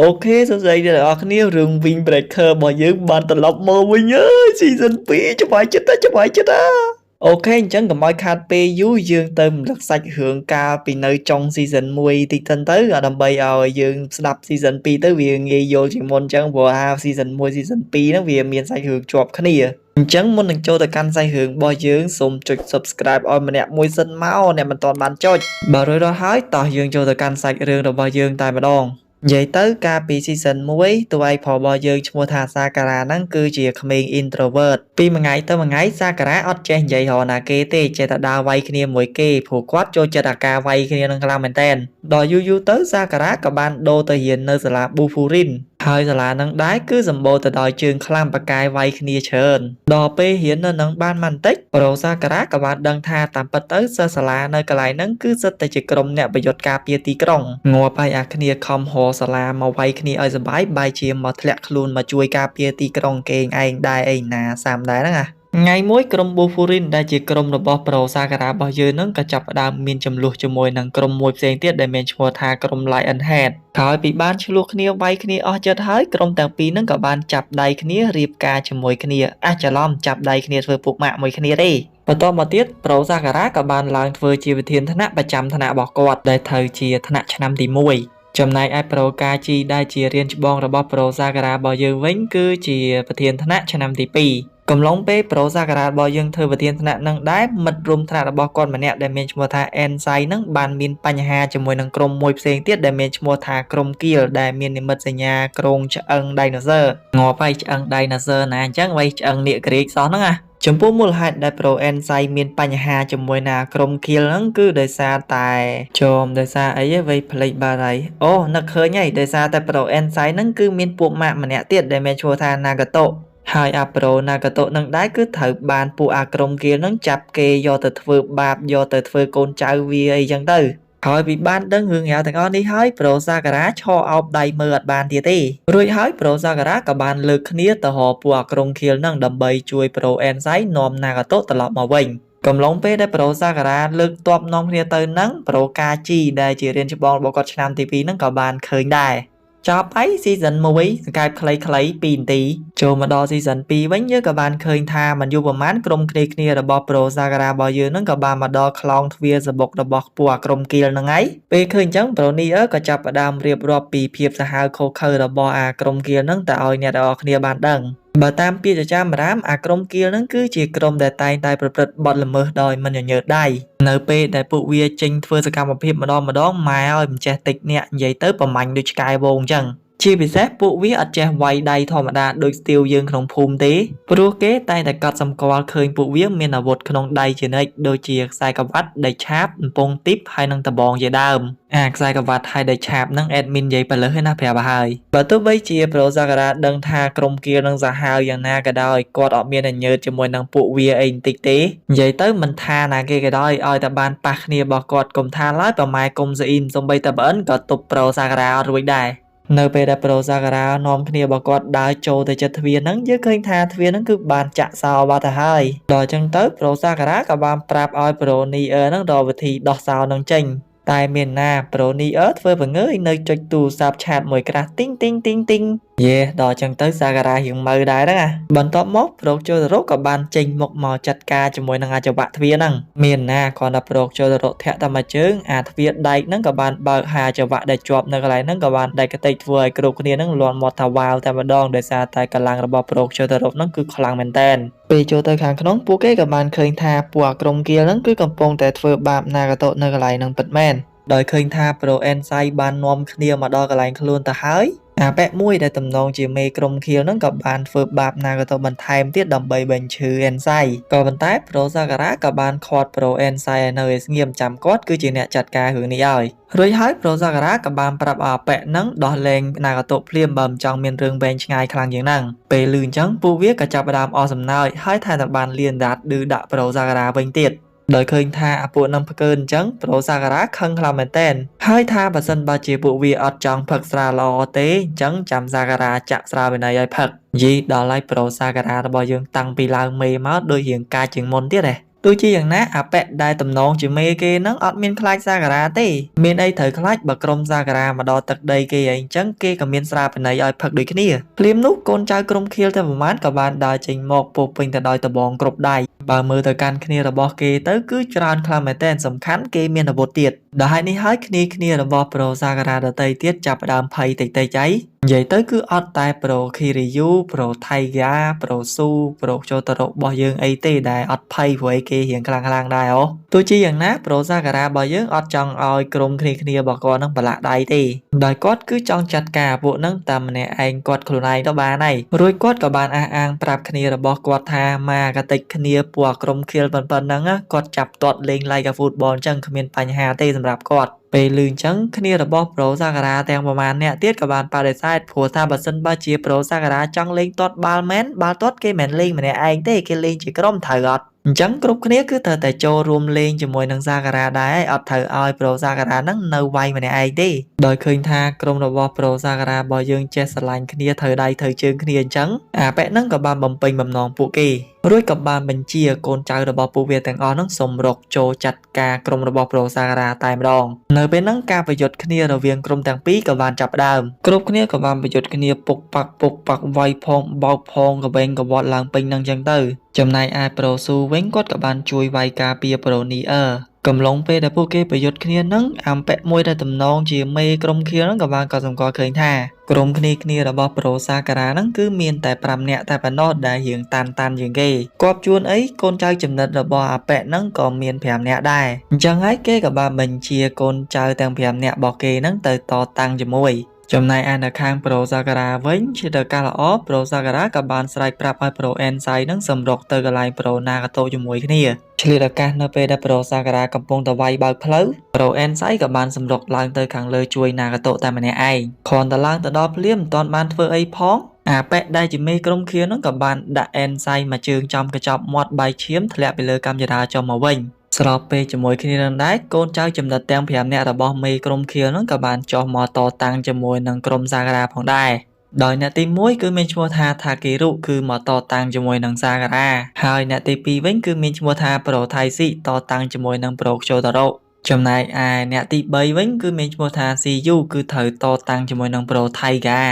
Ok, sau đây là ở cái rừng Windbreaker màយើងបានត្រឡប់មកវិញហើយ Season 2 ច្បាស់ចិត្តណាច្បាស់ចិត្តណាអូខេអញ្ចឹងកុំឲ្យខាតពេលយូរយើងទៅរំលឹកសាច់រឿងកាលពីនៅចុង Season 1តិចសិនទៅដើម្បីឲ្យយើងស្ដាប់ Season 2ទៅវាងាយយល់ជាងមុនអញ្ចឹងព្រោះថា Season 1 Season 2ហ្នឹងវាមានសាច់រឿងជាប់គ្នាអញ្ចឹងមុននឹងចូលទៅកាន់សាច់រឿងរបស់យើងសូមចុច Subscribe ឲ្យម្នាក់មួយសិនមកអ្នកមិនទាន់បានចុចបើរួចរាល់ហើយតោះយើងចូលទៅកាន់សាច់រឿងរបស់យើងតែម្ដងនិយាយទៅកាលពី season 1 តួឯកប្រុសរបស់យើងឈ្មោះថាសាការ៉ាហ្នឹងគឺជាក្មេង introvert ពីមួយថ្ងៃទៅមួយថ្ងៃសាការ៉ាអត់ចេះនិយាយរកណាគេទេចេះតែដើរវាយគ្នាមួយគេព្រោះគាត់ចូលចិត្តអាការវាយគ្នានឹងខ្លាំងមែនតើដល់យូរៗទៅសាការ៉ាក៏បានដូរទៅរៀននៅសាលា Bufurin ហើយសាលានឹងដែរគឺសម្បូរទៅដោយជើងខ្លាំងបកាយវាយគ្នាច្រើនដល់ពេលរៀននៅនឹងបានបន្តិចប្រូសាការ៉ាក៏បានដឹងថាតាមពិតទៅសិស្សសាលានៅកន្លែងហ្នឹងគឺសិតតែជាក្រុមអ្នកប្រយុទ្ធការពារទីក្រុងងាប់ហើយអាគ្នាខំហោសាលាមកវាយគ្នាឲ្យសប្បាយបែរជាមកធ្លាក់ខ្លួនមកជួយការពារទីក្រុងគេឯងដែរឯណាសាមដែរហ្នឹងថ្ងៃមួយក្រុម Bufurin ដែលជាក្រុមរបស់ប្រូសាការ៉ារបស់យើងនឹងក៏ចាប់ផ្ដើមមានចំនួនជាមួយនឹងក្រុមមួយផ្សេងទៀតដែលមានឈ្មោះថាក្រុម Lionhead ក្រោយពីបានឆ្លោះគ្នាវាយគ្នាអស់ចិត្តហើយក្រុមទាំងពីរនឹងក៏បានចាប់ដៃគ្នារៀបការជាមួយគ្នាច្រឡំចាប់ដៃគ្នាធ្វើពុកម៉ាក់មួយគ្នាទេបន្តមកទៀតប្រូសាការ៉ាក៏បានឡើងធ្វើជាវិធានថ្នាក់ប្រចាំថ្នាក់របស់គាត់ដែលត្រូវជាថ្នាក់ឆ្នាំទី1ចំណែកឯប្រូកាជីដែលជារៀនច្បងរបស់ប្រូសាការ៉ារបស់យើងវិញគឺជាប្រធានថ្នាក់ឆ្នាំទី2កំឡុងពេលប្រូសាការ៉ារបស់យើងធ្វើប្រធានថ្នាក់នឹងដែរមិត្តរួមថ្នាក់របស់គាត់ម្នាក់ដែលមានឈ្មោះថាអេនសៃនឹងបានមានបញ្ហាជាមួយនឹងក្រុមមួយផ្សេងទៀតដែលមានឈ្មោះថាក្រុមគៀលដែលមាននិមិត្តសញ្ញាក្រុងឆ្អឹងដៃណូស័រងាប់ហើយឆ្អឹងដៃណូស័រណាអញ្ចឹងវៃឆ្អឹងនាគក្រៀកសោះហ្នឹងចំពោះមូលហេតុដែលប្រូអេនសៃមានបញ្ហាជាមួយណាក្រុមគៀលហ្នឹងគឺដោយសារតែដោយសារអីវៃផ្លេចបាត់ហើយអូនឹកឃើញហើយដោយសារតែប្រូអេនសៃហ្នឹងគឺមានពួកម៉ាក់ម្នាក់ទៀតដែលមានឈ្មោះថាណាកាតូហើយអាប្រូណាកាតូនឹងដែរគឺត្រូវបានពួកអាក្រុមគៀលនឹងចាប់គេយកទៅធ្វើបាបយកទៅធ្វើកូនចៅវាអីចឹងទៅហើយពីបានដឹងរឿងរ៉ាវទាំងអស់នេះហើយប្រូសាការ៉ាឈរអោបដៃមើលអត់បានទៀតទេរួចហើយប្រូសាការ៉ាក៏បានលើកគ្នាទៅរកពួកអាក្រុមគៀលនឹងដើម្បីជួយប្រូអេនសៃនាំណាកាតូត្រឡប់មកវិញកំឡុងពេលដែលប្រូសាការ៉ាលើកទ័ពនាំគ្នាទៅនឹងប្រូកាជីដែលជារៀនច្បងរបស់គាត់ឆ្នាំទី2ហ្នឹងក៏បានឃើញដែរចប់ហើយ season 1សង្កេតខ្លីៗ2នាទីចូលមកដល់ season 2វិញយើងក៏បានឃើញថាមិនយូរប៉ុន្មានក្រុមគ្នារបស់ប្រូសាការ៉ារបស់យើងនឹងក៏បានមកដល់ខ្លោងទ្វារសបុករបស់ពួកអាក្រុមគៀលហ្នឹងហើយពេលឃើញអញ្ចឹងប្រូនីអឺក៏ចាប់ផ្ដើមរៀបរាប់ពីភាពសាហាវខុសខើរបស់អាក្រុមគៀលហ្នឹងទៅឲ្យអ្នកទាំងអស់គ្នាបានដឹងបើតាមពាក្យចចាមរាមអាក្រុមគៀលហ្នឹងគឺជាក្រុមដែលតែងតែប្រព្រឹត្តបទល្មើសដោយមិនញញើតដៃនៅពេលដែលពួកវាចេញធ្វើសកម្មភាពម្ដងម៉ែឲ្យមិនចេះតិចអ្នកនិយាយទៅប្រមាញ់ដូចឆ្កែវងអញ្ចឹងជាពិសេសពួកវាអត់ចេះវាយដៃធម្មតាដូចស្ទាវយើងក្នុងភូមិទេព្រោះគេតែងតែកត់សម្គាល់ឃើញពួកវាមានអាវុធក្នុងដៃជានិច្ចដូចជាខ្សែក្រវ៉ាត់ដែកឆាបកំពង់ទីបហើយនិងដបងជាដើមខ្សែក្រវ៉ាត់ហើយដែកឆាបនឹងអេដមីននិយាយប៉លើសឯណាប្រាប់ឲ្យហើយបើទោះបីជាប្រូសាការ៉ាដឹងថាក្រុមគៀលនឹងសាហាវយ៉ាងណាក៏ដោយគាត់អត់មានញើតជាមួយនឹងពួកវាអីបន្តិចទេនិយាយទៅមិនថាណាគេក៏ដោយឲ្យតែបានប៉ះគ្នារបស់គាត់កុំថាឡើយប្រម៉ែកុំស្អ៊ីមសំបីតែបើអិនក៏ទប់ប្រូសាការ៉ាអត់រួចដែរនៅពេលដែលប្រូសាការ៉ានាំគ្នារបស់គាត់ដើរចូលទៅចិត្តទ្វារហ្នឹងយើងឃើញថាទ្វារហ្នឹងគឺបានចាក់សោបាត់ទៅហើយដល់អញ្ចឹងទៅប្រូសាការ៉ាក៏បានប្រាប់ឲ្យប្រូនីអឺហ្នឹងរកវិធីដោះសោហ្នឹងចេញតែមានណាប្រូនីអឺធ្វើបង្ងើយនៅចុចទូរស័ព្ទឆាតមួយក្រាស់ទីងទីងទីងទីងយេដល់អញ្ចឹងទៅសាការ៉ារៀងមើលដែរហ្នឹងបន្ទាប់មកប្រូជូតារ៉ូក៏បានចេញមុខមកចាត់ការជាមួយនឹងអាចវៈទ្វារហ្នឹងមានណាគ្រាន់តែប្រូជូតារ៉ូធាក់តែមួយជើងអាទ្វារដែកហ្នឹងក៏បានបើកហើយអាចវៈដែលជាប់នៅកន្លែងហ្នឹងក៏បានដែកកតិចធ្វើឲ្យគ្រប់គ្នាហ្នឹងលាន់មាត់ថាវ៉ាវតែម្ដងដោយសារតែកម្លាំងរបស់ប្រូជូតារ៉ូហ្នឹងគឺខ្លាំងមែនតើពេលចូលទៅខាងក្នុងពួកគេក៏បានឃើញថាពួកអាក្រុមគៀលហ្នឹងគឺកំពុងតែធ្វើបាបណាកាតូនៅកន្លែងហ្នឹងពិតមែនដោយឃើញថាប្រូអេនសៃបាននាំគ្នាមកដល់កន្លែងខ្លួនទៅហើយអាប៉ែមួយដែលតំណងជាមេក្រុមខៀវហ្នឹងក៏បានធ្វើបាបណាកាតូបន្ថែមទៀតដើម្បីបញ្ឈឺអេនសៃក៏ប៉ុន្តែប្រូសាការ៉ាក៏បានខាត់ប្រូអេនសៃឲ្យនៅឲ្យស្ងៀមចាំគាត់គឺជាអ្នកចាត់ការរឿងនេះឲ្យរួចហើយប្រូសាការ៉ាក៏បានប្រាប់ឲ្យអាប៉ែហ្នឹងដោះលែងណាកាតូភ្លាមបើមិនចង់មានរឿងវែងឆ្ងាយខ្លាំងជាងហ្នឹងពេលឮអញ្ចឹងពួកវាក៏ចាប់ផ្ដើមអស់សំណើចហើយថែមទាំងបានលៀនដាតឌឺដាក់ប្រូសាការ៉ាវិញទៀតដោយឃើញថាពួកនឹងផ្កើអញ្ចឹងប្រូសាការ៉ាខឹងខ្លាំងមែនតើហើយថាបើសិនបើជាពួកវាអត់ចង់ផឹកស្រាល្អទេអញ្ចឹងចាំសាការ៉ាចាក់ស្រាវិន័យឲ្យផឹកយីដល់ហើយប្រូសាការ៉ារបស់យើងតាំងពីឡើងមេមកដូចរៀងកាចជាងមុនទៀត ទោះជាយ៉ាងណាអាប៉ែដែលតំណងជាមេគេហ្នឹងអត់មានខ្លាចសាការ៉ាទេមានអីត្រូវខ្លាចបើក្រុមសាការ៉ាមកដល់ទឹកដីគេអីអញ្ចឹងគេក៏មានស្រាបណីឲ្យផឹកដូចគ្នាភ្លាមនោះកូនចៅក្រុមខៀលតែប្រមាណក៏បានដើរចេញមកពោពេញទៅដោយតបងគ្រប់ដៃបើមើលទៅកាន់គ្នារបស់គេទៅគឺច្រើនខ្លាំងមែនទែនសំខាន់គេមានអាវុធទៀតដែលហេតុនេះហើយគ្នារបស់ប្រូសាការ៉ាដតីទៀតចាប់ផ្ដើមភ័យតិចអីនិយាយទៅគឺអត់តែប្រូខីរីយូប្រូថៃហ្គាប្រូស៊ូប្រូជូតារ៉ូរបស់យើងអីទេដែលអត់ភ័យព្រោះគេរៀងខ្លាំងដែរអូទោះជាយ៉ាងណាប្រូសាការ៉ារបស់យើងអត់ចង់ឲ្យក្រុមគ្នារបស់គាត់នឹងប្រឡាក់ដៃទេដោយគាត់គឺចង់ចាត់ការពួកនឹងតាមម្នាក់ឯងគាត់ខ្លួនឯងទៅបានហើយរួចគាត់ក៏បានអះអាងប្រាប់គ្នារបស់គាត់ថាម៉ាកតិចគ្នាពួកក្រុមខៀលប៉ុណ្ណឹងគាត់ចាប់ទាត់លេង like a football អញ្ចឹងគ្មានបញ្ហាទេសម្រាប់គាត់ពេលលឺអញ្ចឹងគ្នារបស់ប្រូសាការ៉ាទាំងប្រមាណអ្នកទៀតក៏បានបដិសេធព្រោះថាបើសិនបើជាប្រូសាការ៉ាចង់លេងទាត់បាល់មែនបាល់ទាត់គេមិនលេងម្នាក់ឯងទេគេលេងជាក្រុមត្រូវអត់អញ្ចឹងគ្រប់គ្នាគឺត្រូវតែចូលរួមលេងជាមួយនឹងសាការ៉ាដែរហើយអត់ត្រូវឲ្យប្រូសាការ៉ាហ្នឹងនៅវាយម្នាក់ឯងទេដោយឃើញថាក្រុមរបស់ប្រូសាការ៉ារបស់យើងចេះស្រឡាញ់គ្នាត្រូវដៃត្រូវជើងគ្នាអញ្ចឹងអាប៉ែហ្នឹងក៏បានបំពេញបំណងពួកគេរួចក៏បានបញ្ជាកូនចៅរបស់ពួកវាទាំងអស់ហ្នឹងសុំរុកចូលចាត់ការក្រុមរបស់ប្រូសាការ៉ាតែម្ដងនៅពេលហ្នឹងការប្រយុទ្ធគ្នារវាងក្រុមទាំងពីរក៏បានចាប់ផ្ដើមគ្រប់គ្នាក៏បានប្រយុទ្ធគ្នាពុកប៉ាក់វាយផងបោកផងកវែងកវត់ឡើងពេញហ្នឹងអញ្ចឹងទៅចំណែកឯប្រូស៊ូវិញគាត់ក៏បានជួយវាយការពារប្រូនីអឺកំឡុងពេលដែលពួកគេប្រយុទ្ធគ្នាហ្នឹងអាំប៉ែមួយដែលតំណងជាមេក្រុមខៀលហ្នឹងក៏បានក៏សម្គាល់ឃើញថាក្រុមគ្នារបស់ប្រូសាការ៉ាហ្នឹងគឺមានតែ5នាក់តែប៉ុណ្ណោះដែលរៀងតាន់ជាងគេគាត់ជួនអីកូនចៅចំណិតរបស់អាប៉ែហ្នឹងក៏មាន5នាក់ដែរអញ្ចឹងហើយគេក៏បានបញ្ជាកូនចៅទាំង5នាក់របស់គេហ្នឹងទៅតតាំងជាមួយចំណែកឯនៅខាងប្រូសាការ៉ាវិញជាទៅការល្អប្រូសាការ៉ាក៏បានស្រែកប្រាប់ឲ្យប្រូអេនសៃនឹងសម្រុកទៅកន្លែងប្រូណាកាតូជាមួយគ្នាឆ្លៀតឱកាសនៅពេលដែលប្រូសាការ៉ាកំពុងតែវាយបើកផ្លូវប្រូអេនសៃក៏បានសម្រុកឡើងទៅខាងលើជួយណាកាតូតែម្នាក់ឯងគ្រាន់តែឡើងទៅដល់ភ្លាមមិនទាន់បានធ្វើអីផងអាប៉ែដែលជាមេក្រុមខៀវនឹងក៏បានដាក់អេនសៃមកជើងចំកញ្ចប់មាត់បាយឈាមធ្លាក់ពីលើកាំចរាចុះមកវិញស្របពេលជាមួយគ្នានឹងដែរកូនចៅចំណិតទាំង5នាក់របស់មេក្រុមខៀវនឹងក៏បានចុះមកតតាំងជាមួយនឹងក្រុមសាការ៉ាផងដែរដោយអ្នកទី1គឺមានឈ្មោះថាថាគីរុគឺមកតតាំងជាមួយនឹងសាការ៉ាហើយអ្នកទី2វិញគឺមានឈ្មោះថាប្រូថៃស៊ីតតាំងជាមួយនឹងប្រូខ្ជូតារ៉ូចំណែកឯអ្នកទី3វិញគឺមានឈ្មោះថាស៊ីយូគឺត្រូវតតាំងជាមួយនឹងប្រូថៃហ្គា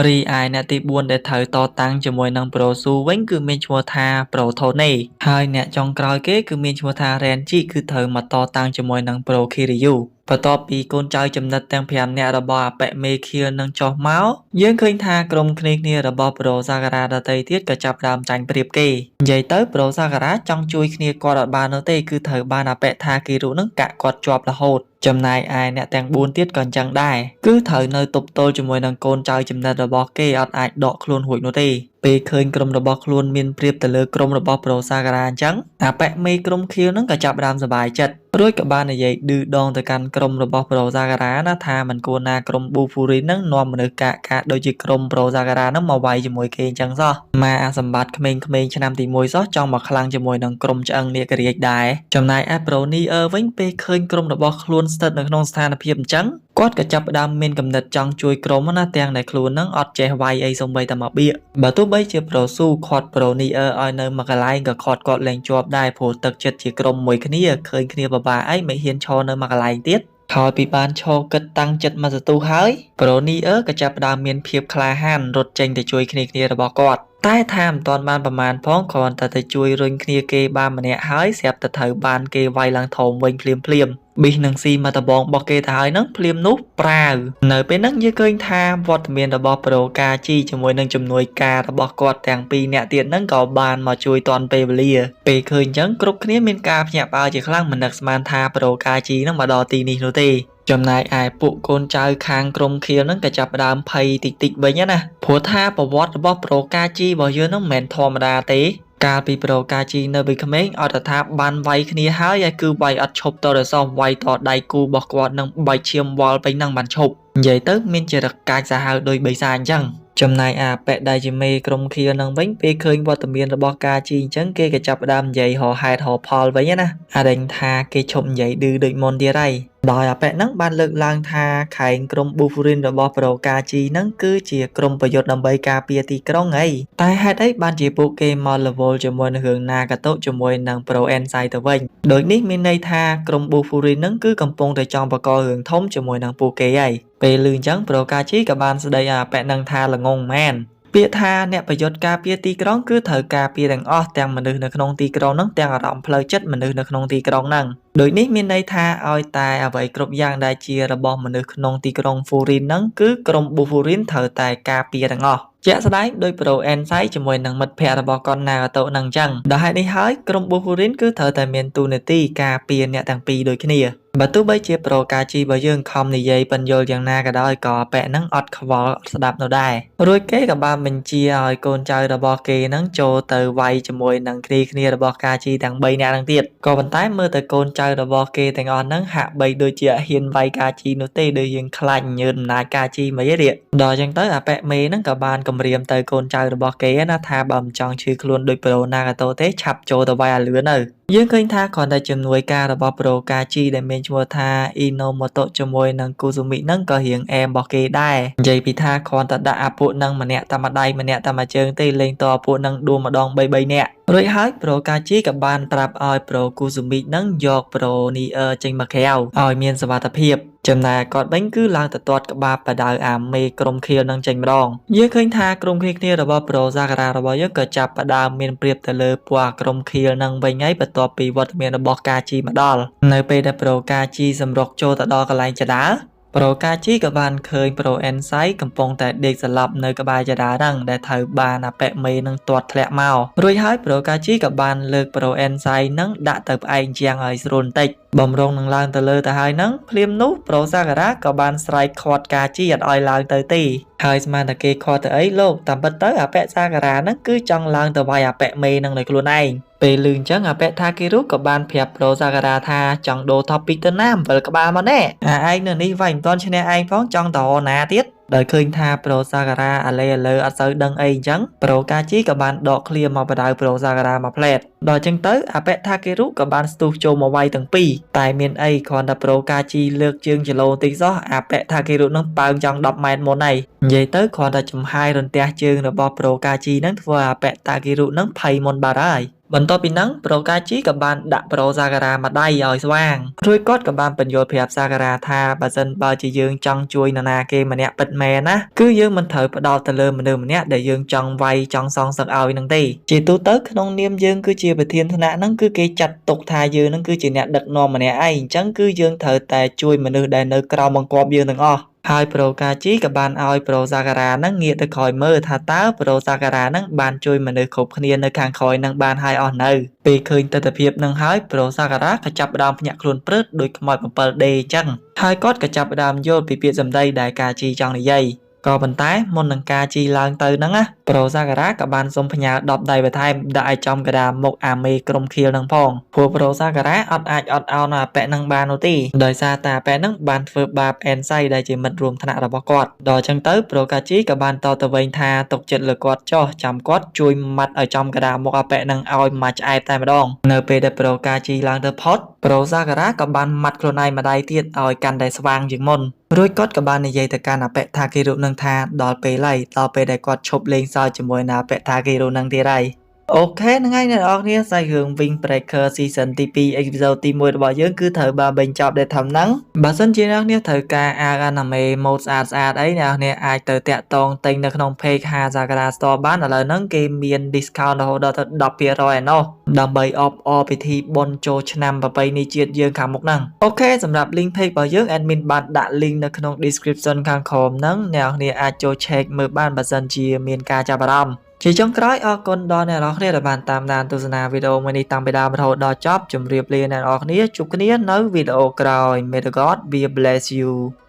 រីឯអ្នកទី4ដែលត្រូវតតាំងជាមួយនឹងប្រូស៊ូវិញគឺមានឈ្មោះថាប្រូថូណេហើយអ្នកចុងក្រោយគេគឺមានឈ្មោះថារ៉ែនជីគឺត្រូវមកតតាំងជាមួយនឹងប្រូខីរីយូបន្ទាប់ពីកូនចៅចំណិតទាំង5នាក់របស់អាប៉ែមេខៀលនឹងចុះមកយើងឃើញថាក្រុមគ្នារបស់ប្រូសាការ៉ាដតីទៀតក៏ចាប់ផ្ដើមចាញ់ប្រៀបគេនិយាយទៅប្រូសាការ៉ាចង់ជួយគ្នាគាត់អត់បាននោះទេគឺត្រូវបានអាប៉ែថាគីរុនឹងកាក់គាត់ជាប់រហូតចំណែកឯអ្នកទាំង4ទៀតក៏អញ្ចឹងដែរគឺត្រូវនៅទប់ទល់ជាមួយនឹងកូនចៅចំណិតរបស់គេអត់អាចដកខ្លួនរួចនោះទេពេលឃើញក្រុមរបស់ខ្លួនមានប្រៀបទៅលើក្រុមរបស់ប្រូសាការ៉ាអញ្ចឹងអាប៉ែមេក្រុមខៀវនឹងក៏ចាប់ផ្ដើមសប្បាយចិត្តរួចក៏បាននិយាយឌឺដងទៅកាន់ក្រុមរបស់ប្រូសាការ៉ាណាថាមិនគួរណាក្រុមប៊ូហ្វូរីនឹងនាំមនុស្សកាដូចជាក្រុមប្រូសាការ៉ានឹងមកវាយជាមួយគេអញ្ចឹងសោះម៉ាអាសម្បត្តិក្មេងៗឆ្នាំទី1សោះចង់មកខ្លាំងជាមួយនឹងក្រុមឆ្អឹងនាគរាជដែរចំណែកឯប្រូនីអឺវិញពេលឃើញក្រុមរបស់ខ្លួនស្ថិតនៅក្នុងស្ថានភាពអញ្ចឹងគាត់ក៏ចាប់ផ្ដើមមានគំនិតចង់ជួយក្រុមណាទាំងដែលខ្លួននឹងអត់ចេះវាយអីសូម្បីតែមកបៀកបើទោះបីជាប្រូស៊ូខាត់ប្រូនីអឺឲ្យនៅមួយកន្លែងក៏ខាត់គាត់លែងជាប់ដែរព្រោះទឹកចិត្តជាក្រុមមួយគ្នាឃើញគ្នាបបាអីមិនហ៊ានឈរនៅមួយកន្លែងទៀតហើយពីបានឈរគិតតាំងចិត្តមកសន្ទុះហើយប្រូនីអឺក៏ចាប់ផ្ដើមមានភាពក្លាហានរត់ចេញទៅជួយគ្នារបស់គាត់តែថាមិនទាន់បានប្រមាណផងគ្រាន់តែទៅជួយរុញគ្នាគេបានម្នាក់ហើយស្រាប់តែត្រូវបានគេវាយឡើងធំវិញភ្លាមប៊ីសនឹងស៊ីមកតបងរបស់គេទៅហើយនឹងភ្លាមនោះប្រាវនៅពេលហ្នឹងយើងឃើញថាវត្តមានរបស់ប្រូកាជីជាមួយនឹងជំនួយការរបស់គាត់ទាំង2នាក់ទៀតហ្នឹងក៏បានមកជួយតន់ពេលវេលាពេលឃើញអញ្ចឹងគ្រប់គ្នាមានការភ្ញាក់ផ្អើលជាខ្លាំងមិននឹកស្មានថាប្រូកាជីហ្នឹងមកដល់ទីនេះនោះទេចំណែកឯពួកកូនចៅខាងក្រុមខៀវហ្នឹងក៏ចាប់ផ្ដើមភ័យតិចវិញណាព្រោះថាប្រវត្តិរបស់ប្រូកាជីរបស់យើងហ្នឹងមិនមែនធម្មតាទេកាលពីប្រូកាជីនៅពីក្មេងអត់ថាបានវាយគ្នាហើយគឺវាយអត់ឈប់តរសោះវាយតដៃគូរបស់គាត់នឹងបែកឈាមវល់ពេញនឹងបានឈប់និយាយទៅមានចរិតកាចសាហាវដោយបិសាចអញ្ចឹង ចំណាយអាប៉ែដែលជាមេក្រុមឃានឹងវិញពេលឃើញវត្តមានរបស់ការជីអញ្ចឹងគេក៏ចាប់ផ្ដើមនិយាយហោហេតុហោផលវិញណាអារែងថាគេឈប់និយាយឌឺដូចមុនទៀតហើយដោយអាប៉ែហ្នឹងបានលើកឡើងថាខែងក្រុម Bufurin របស់ប្រូកាជីហ្នឹងគឺជាក្រុមប្រយុទ្ធដើម្បីការពារទីក្រុងហីតែហេតុអីបានជាពួកគេមកលវល់ជាមួយនឹងរឿង Nagato ជាមួយនឹង Pro Ensai ទៅវិញដូចនេះមានន័យថាក្រុម Bufurin ហ្នឹងគឺកំពុងតែចង់បង្ករឿងធំជាមួយនឹងពួកគេហើយពេលឮអញ្ចឹងប្រូកាជីក៏បានស្ដីអាប៉ែហ្នឹងថាល្ងងមែនពាក្យថាអ្នកប្រយុទ្ធការពារទីក្រុងគឺត្រូវការពារទាំងអស់ទាំងមនុស្សនៅក្នុងទីក្រុងហ្នឹងទាំងអារម្មណ៍ផ្លូវចិត្តមនុស្សនៅក្នុងទីក្រុងហ្នឹងដូចនេះមានន័យថាឲ្យតែអ្វីគ្រប់យ៉ាងដែលជារបស់មនុស្សក្នុងទីក្រុង Furin ហ្នឹងគឺក្រុម Bufurin ត្រូវតែការពារទាំងអស់ជាក់ស្ដែងដោយ Pro Ensai ជាមួយនឹងមិត្តភ័ក្តិរបស់គាត់ Nagato ហ្នឹងអញ្ចឹងដោយហេតុនេះហើយក្រុម Bufurin គឺត្រូវតែមានតួនាទីការពារអ្នកទាំងពីរដូចគ្នាបើទោះបីជាប្រូកាជីរបស់យើងខំនិយាយបញ្យល់យ៉ាងណាក៏ដោយក៏ប៉ែកហ្នឹងអត់ខ្វល់អត់ស្ដាប់នៅដែររួចគេក៏បានបញ្ជាឲ្យកូនចៅរបស់គេហ្នឹងចូលទៅវាយជាមួយនឹងគ្នារបស់កាជីទាំង3នាក់ហ្នឹងទៀតក៏ប៉ុន្តែមើលទៅកូនចៅរបស់គេទាំងអស់ហ្នឹងហាក់បីដូចជាហ៊ានវាយកាជីនោះទេដូចយើងខ្លាចញើសអំណាចកាជីមិនទេដល់អញ្ចឹងទៅអាប៉ែកមេហ្នឹងក៏បានគម្រាមទៅកូនចៅរបស់គេណាថាបើមិនចង់ឈឺខ្លួនដូចប្រូណាកាតូទេឆាប់ចូលទៅវាយឲ្យលឿនទៅយើងឃើញថាគ្រាន់តែជំនួយការរបស់ប្រូកាជីដែលមានឈ្មោះថា Inomoto ជាមួយនឹង Kuzumi ហ្នឹងក៏រៀងអែមរបស់គេដែរនិយាយពីថាគ្រាន់តែដាក់អាពួកហ្នឹងម្នាក់តែមួយដៃម្នាក់តែមួយជើងទេលេងតអាពួកហ្នឹងដួលម្ដង3នាក់រួចហើយប្រូកាជីក៏បានប្រាប់ឲ្យប្រូ Kuzumi ហ្នឹងយកប្រូ Nier ចេញមកក្រៅឲ្យមានសុវត្ថិភាពចំណែកគាត់វិញគឺឡើងទៅទាត់ក្បាលបដៅអាមេក្រុមឃាលនឹងចេញម្ដងយើងឃើញថាក្រុមគ្នារបស់ប្រូសាការ៉ារបស់យើងក៏ចាប់ផ្ដើមមានប្រៀបទៅលើពួកអាក្រុមឃាលនឹងវិញហើយបន្ទាប់ពីវត្តមានរបស់កាជីមកដល់នៅពេលដែលប្រូកាជីសម្រុកចូលទៅដល់កន្លែងចដាប្រូកាជីក៏បានឃើញប្រូអេនសៃកំពុងតែដេកស្លាប់នៅក្បែរចដាហ្នឹងដែលត្រូវបានអាប៉ែមេនឹងទាត់ធ្លាក់មករួចហើយប្រូកាជីក៏បានលើកប្រូអេនសៃហ្នឹងដាក់ទៅផ្អែកជាងឲ្យស្រួលបន្តិចបំរុងនឹងឡើងទៅលើទៅហើយហ្នឹងភ្លាមនោះប្រូសាការ៉ាក៏បានស្រែកខាត់កាជីអត់ឲ្យឡើងទៅទេហើយស្មានតែគេខាត់ទៅអីលោកតាមពិតទៅអាប៉ែសាការ៉ាហ្នឹងគឺចង់ឡើងទៅវាយអាប៉ែមេនឹងដោយខ្លួនឯងពេលលឺអញ្ចឹងអាប៉ែថាគីរុក៏បានប្រាប់ប្រូសាការ៉ាថាចង់ដូរ topic ទៅណាអំវិលក្បាលមកណែឯងនៅនេះវាយមិនទាន់ឈ្នះឯងផងចង់ទៅណាទៀតដោយឃើញថាប្រូសាការ៉ាអាឡេអាលើអត់សូវដឹងអីអញ្ចឹងប្រូកាជីក៏បានដកឃ្លាមកបដៅប្រូសាការ៉ាមកផ្លែតដល់អញ្ចឹងទៅអាប៉ែថាគីរុក៏បានស្ទុះចូលមកវាយទាំងពីរតែមានអីគ្រាន់តែប្រូកាជីលើកជើងចលោតិចសោះអាប៉ែថាគីរុនឹងប៉ើងចង់10ម៉ែត្រមុនហើយនិយាយទៅគ្រាន់តែចំហាយរន្ទះជើងរបស់ប្រូកាជីនឹងធ្វើអាប៉ែតាគីរុនឹងភ័យមុនបាត់ហើយបន្ទាប់ពីហ្នឹងប្រូកាជីក៏បានដាក់ប្រូសាការ៉ាមកដៃឲ្យស្វាងរួចគាត់ក៏បានបញ្យល់ប្រាប់សាការ៉ាថាបើសិនបើជាយើងចង់ជួយនរណាគេម្នាក់ពិតមែនណាគឺយើងមិនត្រូវផ្ដោតទៅលើមនុស្សម្នាក់ដែលយើងចង់វាយចង់សងសឹកឲ្យហ្នឹងទេជាទូទៅក្នុងនាមយើងគឺជាប្រធានថ្នាក់ហ្នឹងគឺគេចាត់ទុកថាយើងហ្នឹងគឺជាអ្នកដឹកនាំម្នាក់ឯងអញ្ចឹងគឺយើងត្រូវតែជួយមនុស្សដែលនៅក្រោមបង្គាប់យើងទាំងអស់ហើយប្រូកាជីក៏បានឲ្យប្រូសាការ៉ាហ្នឹងងាកទៅក្រោយមើលថាតើប្រូសាការ៉ាហ្នឹងបានជួយមនុស្សគ្រប់គ្នានៅខាងក្រោយហ្នឹងបានហើយអស់នៅពេលឃើញទស្សនវិជ្ជាហ្នឹងហើយប្រូសាការ៉ាក៏ចាប់ផ្ដើមភ្ញាក់ខ្លួនព្រឹតដោយខ្មោច 7D អញ្ចឹងហើយគាត់ក៏ចាប់ផ្ដើមយល់ពីពាក្យសម្ដីដែលកាជីចង់និយាយក៏ប៉ុន្តែមុននឹងការជីឡើងទៅហ្នឹងណាប្រូសាការ៉ាក៏បានសុំផ្ញើ10ដៃបន្ថែមដាក់ឲ្យចំកណ្ដាលមុខអាមេក្រុមខៀលហ្នឹងផងព្រោះប្រូសាការ៉ាអត់អាចអត់ឱនអាប៉ែហ្នឹងបាននោះទេដោយសារតែអាប៉ែហ្នឹងបានធ្វើបាបអេនសៃដែលជាមិត្តរួមថ្នាក់របស់គាត់ដល់អញ្ចឹងទៅប្រូកាជីក៏បានតទៅវិញថាទុកចិត្តលើគាត់ចោះចាំគាត់ជួយម៉ាត់ឲ្យចំកណ្ដាលមុខអាប៉ែហ្នឹងឲ្យមកឆ្អែតតែម្ដងនៅពេលដែលប្រូកាជីឡើងទៅផុតប្រូសាការ៉ាក៏បានម៉ាត់ខ្លួនឯងម្ដាយទៀតឲ្យកាន់តែស្វាងជាងមុនរួចគាត់ក៏បាននិយាយទៅកាន់អាប៉ែថាគីរុនឹងថាដល់ពេលហើយដល់ពេលដែលគាត់ឈប់លេងសើចជាមួយនឹងអាប៉ែថាគីរុនឹងទៀតហើយអូខេហ្នឹងហើយអ្នកនរគ្នាសាច់រឿង Wing Breaker Season ទី2 Episode ទី1របស់យើងគឺត្រូវបានបញ្ចប់ដែលធំហ្នឹងបើសិនជាអ្នកគ្នាត្រូវការអាវ anime mode ស្អាតអីអ្នកគ្នាអាចទៅតាក់ទងទិញនៅក្នុង page Hazakara Store បានឥឡូវហ្នឹងគេមាន discount រហូតដល់ទៅ 10% ឯណោះដើម្បីអបអរពិធីបុណ្យចូលឆ្នាំប្រពៃណីជាតិយើងខាងមុខហ្នឹងអូខេសម្រាប់ link page របស់យើង admin បានដាក់ link នៅក្នុង description ខាងក្រោមហ្នឹងអ្នកគ្នាអាចចូល check មើលបានបើសិនជាមានការចាប់អារម្មណ៍ជាចុងក្រោយអរគុណដល់អ្នកនរគ្នាដែលបានតាមដានទស្សនាវីដេអូមួយនេះតាំងពីដើមរហូតដល់ចប់ជម្រាបលាអ្នកនរគ្នាជួបគ្នានៅវីដេអូក្រោយ May the God be bless you